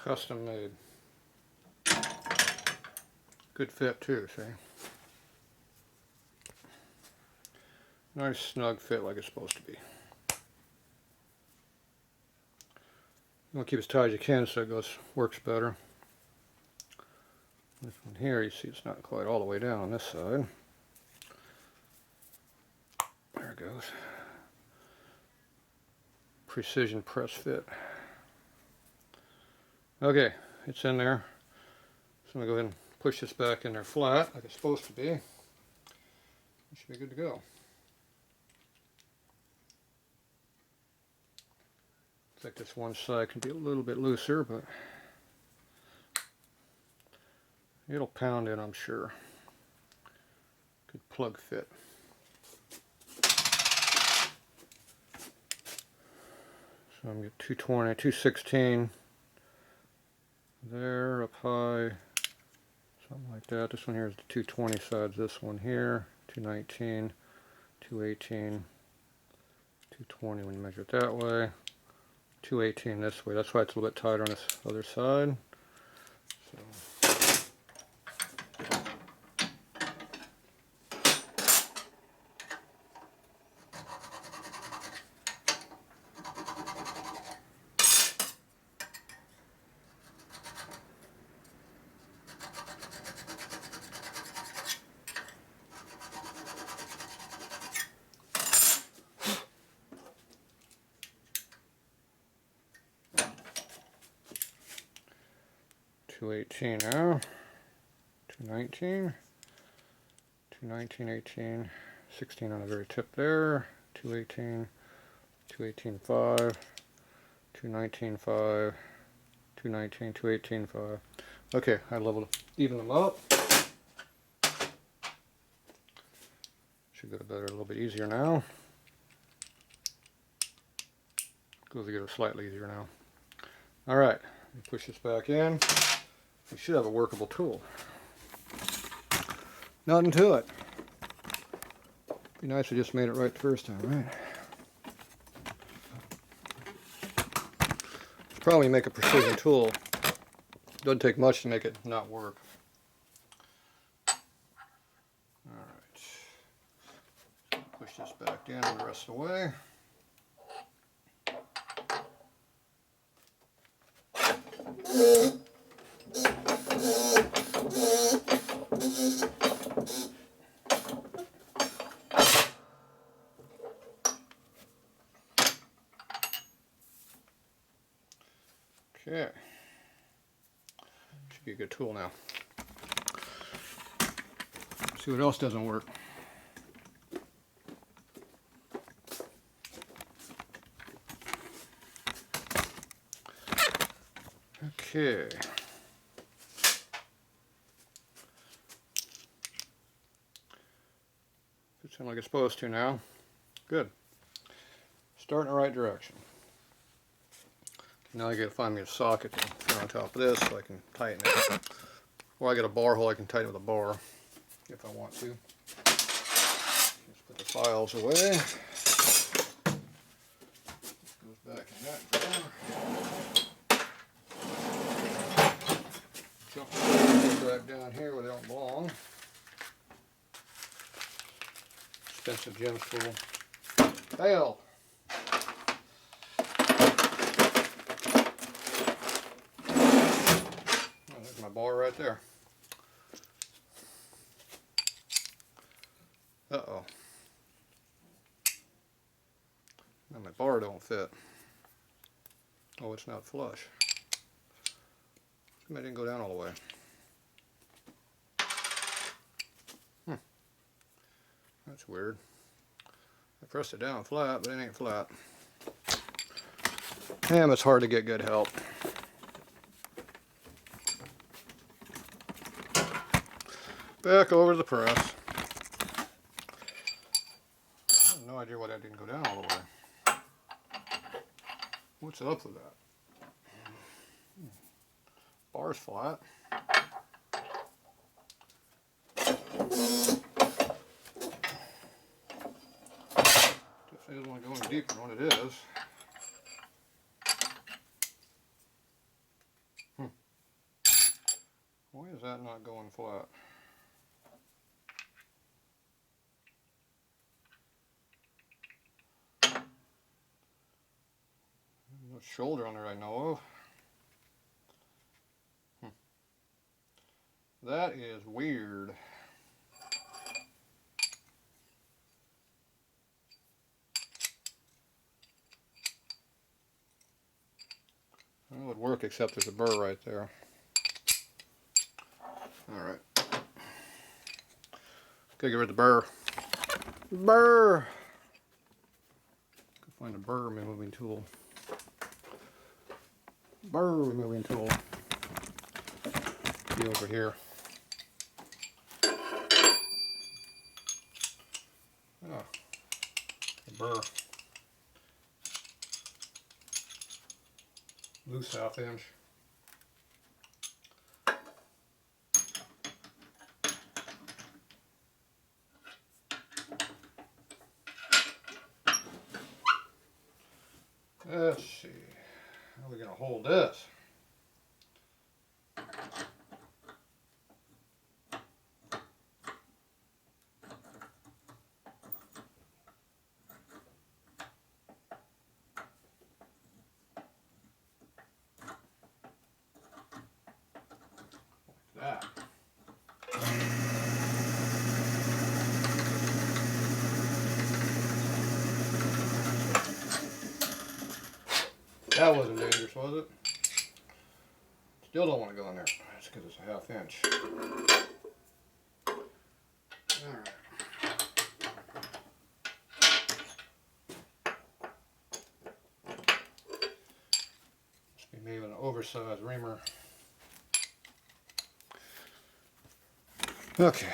Custom made. Good fit too, see? Nice snug fit like it's supposed to be. You want to keep it as tight as you can so it works better. This one here, you see it's not quite all the way down on this side. There it goes. Precision press fit. Okay, it's in there. So I'm going to go ahead and push this back in there flat like it's supposed to be. It should be good to go. Looks like this one side can be a little bit looser, but it'll pound in, I'm sure. Good plug fit. So I'm going to get 220, 216 there, up high, something like that. This one here is the 220 sides, this one here, 219, 218, 220 when you measure it that way, 218 this way. That's why it's a little bit tighter on this other side. So. 218 now, 219, 219, 18, 16 on the very tip there, 218, 218, 5, 219, 5, 219, 218, 5. Okay, I leveled, even them up. Should go better, a little bit easier now. Goes to get it slightly easier now. All right, push this back in. We should have a workable tool. Nothing to it. Be nice if we just made it right the first time, right? Probably make a precision tool. Doesn't take much to make it not work. Alright. Push this back down the rest of the way. Okay, should be a good tool now. See what else doesn't work. Okay. Fits in like it's supposed to now. Good. Start in the right direction. Now I gotta find me a socket to put on top of this so I can tighten it. Or I got a bar hole I can tighten with a bar if I want to. Just put the files away. Goes back in that drawer. Jump back down here where they don't belong. Expensive gems tool. Fail! My bar right there. Uh-oh. Now my bar don't fit. Oh, it's not flush. Maybe I didn't go down all the way. That's weird. I pressed it down flat, but it ain't flat. Damn, it's hard to get good help. Back over to the press. I have no idea why that didn't go down all the way. What's up with that? Bar's flat. Definitely doesn't want to go any deeper than what it is. that not going flat? No shoulder on there I know of. That is weird. It would work except there's a burr right there. Alright. Gotta get rid of the burr. Burr! Go find a burr removing tool. Burr removing tool. Be over here. Oh, the burr. Loose 1/2 inch. Let's see. How are we going to hold this? Like that. That wasn't dangerous, was it? Still don't want to go in there. That's because it's a 1/2 inch. Alright. Must be made with an oversized reamer. Okay.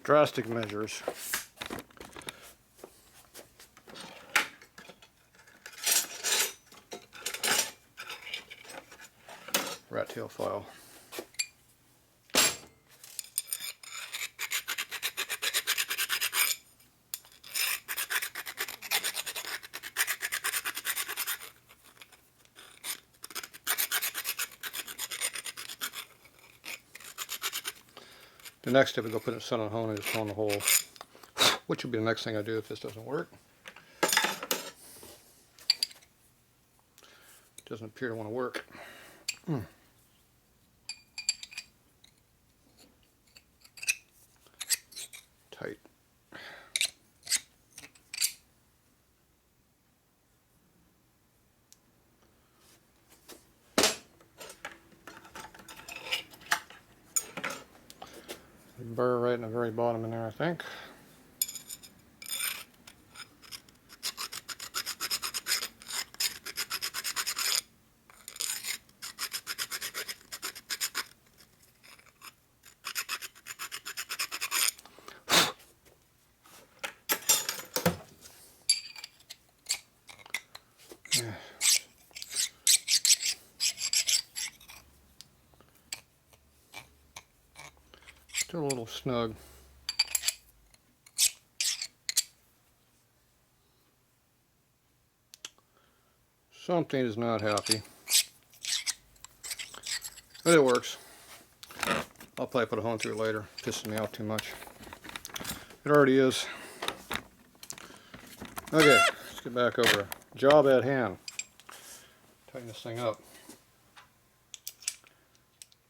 Drastic measures. Rat tail file. The next step is go put a set on hone and just hone the hole, which will be the next thing I do if this doesn't work. It doesn't appear to want to work. Tight. Burr right in the very bottom in there, I think. Yeah. Still a little snug. Something is not happy. But it works. I'll probably put a hone through it later. Pisses me off too much. It already is. Okay, let's get back over. Job at hand. Tighten this thing up.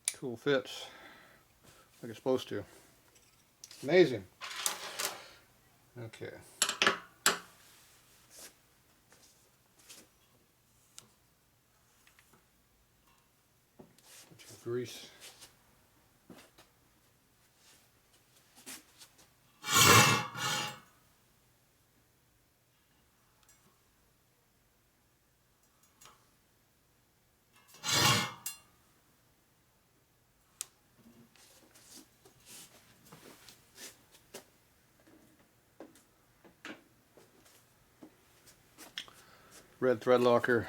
Tool fits like it's supposed to. Amazing. Okay. Put your grease. Red thread locker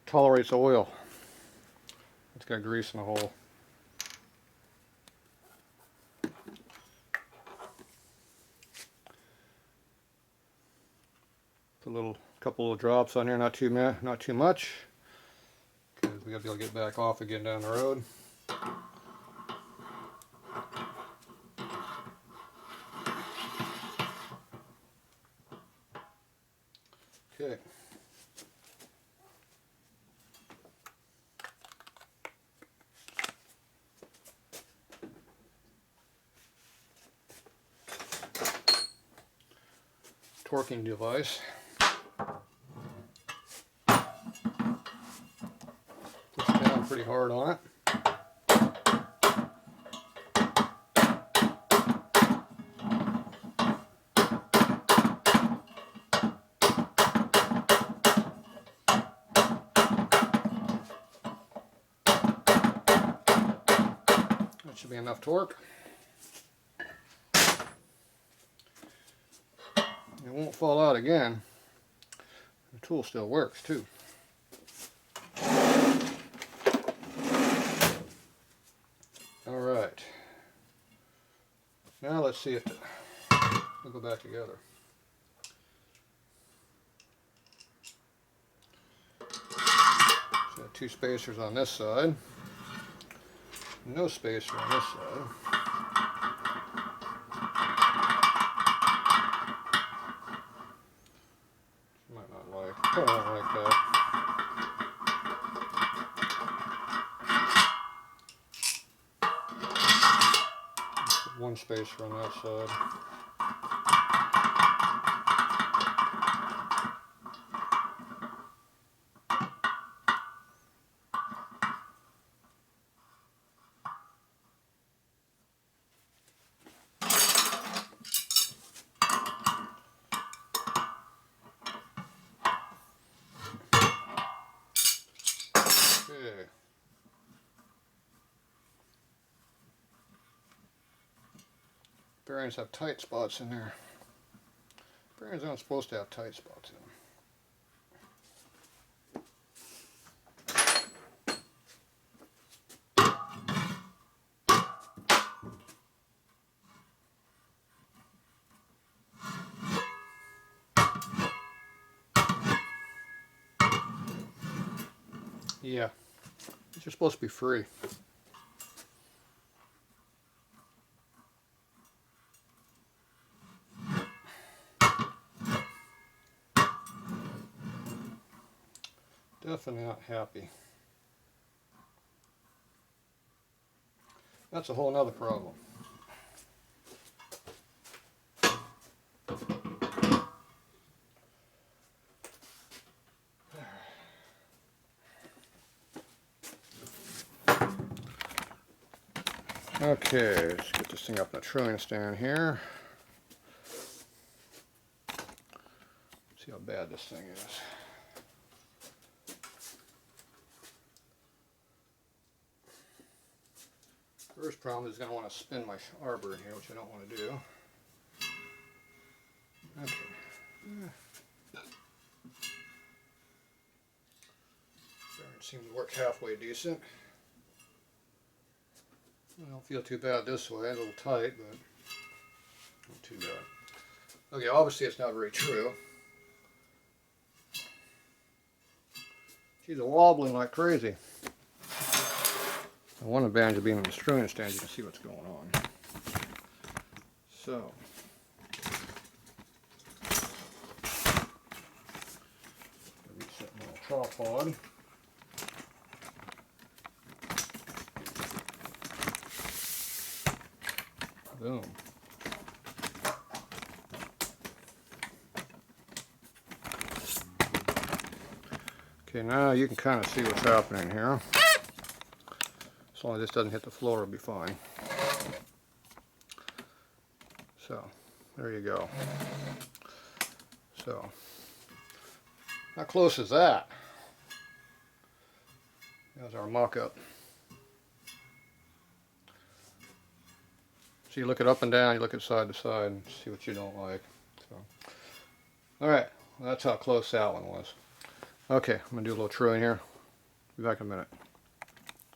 tolerates oil. It's got grease in the hole. Put a couple little drops on here, not too much. we gotta be able to get back off again down the road. Okay. Torquing device. Push down pretty hard on it. That should be enough torque. It won't fall out again. The tool still works too. Alright. Now let's see if we'll go back together. So 2 spacers on this side. No spacer on this side. Might not like. I don't like that. Put 1 spacer on that side. Okay. Bearings have tight spots in there. Bearings aren't supposed to have tight spots in them. Yeah, these are supposed to be free. Definitely not happy. That's a whole nother problem. Okay, let's get this thing up in the trilling stand here. See how bad this thing is. First problem is going to want to spin my arbor in here, which I don't want to do. Okay. Bearing seems to work halfway decent. I don't feel too bad this way, a little tight, but not too bad. Okay, obviously it's not very true. She's wobbling like crazy. One advantage of being on the trilling stand, you can see what's going on. So, reset my little tripod. Boom. Okay, now you can kind of see what's happening here. As long as this doesn't hit the floor, it'll be fine. So, there you go. So, how close is that? There's our mock-up. So you look it up and down, you look it side to side, and see what you don't like. So, alright, well, that's how close that one was. Okay, I'm going to do a little trilling here. Be back in a minute.